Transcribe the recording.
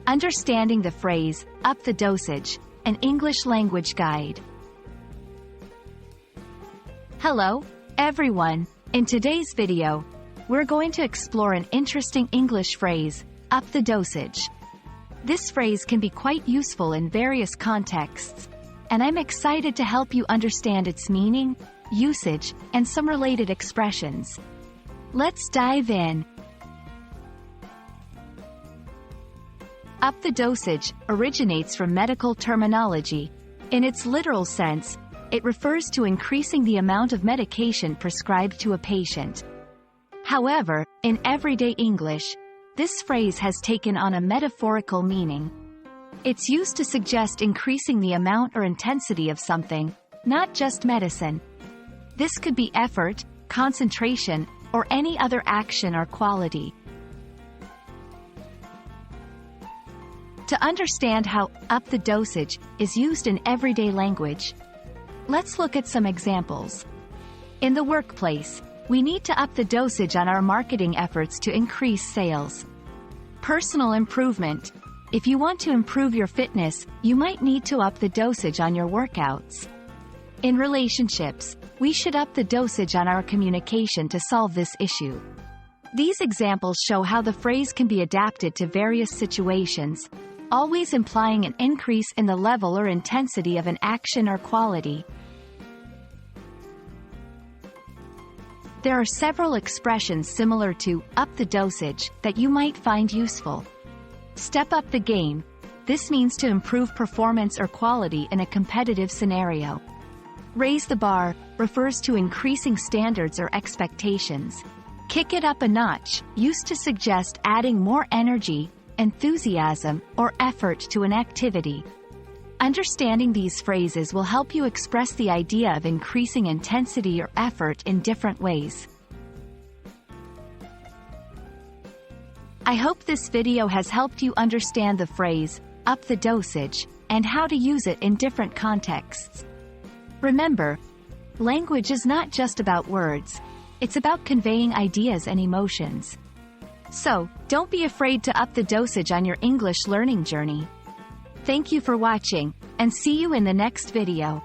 Understanding the phrase, up the dosage, an English language guide. Hello, everyone. In today's video, we're going to explore an interesting English phrase, up the dosage. This phrase can be quite useful in various contexts, and I'm excited to help you understand its meaning, usage, and some related expressions. Let's dive in. Up the dosage originates from medical terminology. In its literal sense, it refers to increasing the amount of medication prescribed to a patient. However, in everyday English, this phrase has taken on a metaphorical meaning. It's used to suggest increasing the amount or intensity of something, not just medicine. This could be effort, concentration, or any other action or quality. To understand how up the dosage is used in everyday language, let's look at some examples. In the workplace, we need to up the dosage on our marketing efforts to increase sales. Personal improvement. If you want to improve your fitness, you might need to up the dosage on your workouts. In relationships, we should up the dosage on our communication to solve this issue. These examples show how the phrase can be adapted to various situations, always implying an increase in the level or intensity of an action or quality. There are several expressions similar to up the dosage that you might find useful. Step up the game. This means to improve performance or quality in a competitive scenario. Raise the bar refers to increasing standards or expectations. Kick it up a notch, used to suggest adding more energy, enthusiasm, or effort to an activity. Understanding these phrases will help you express the idea of increasing intensity or effort in different ways. I hope this video has helped you understand the phrase, up the dosage, and how to use it in different contexts. Remember, language is not just about words, it's about conveying ideas and emotions. So, don't be afraid to up the dosage on your English learning journey. Thank you for watching, and see you in the next video.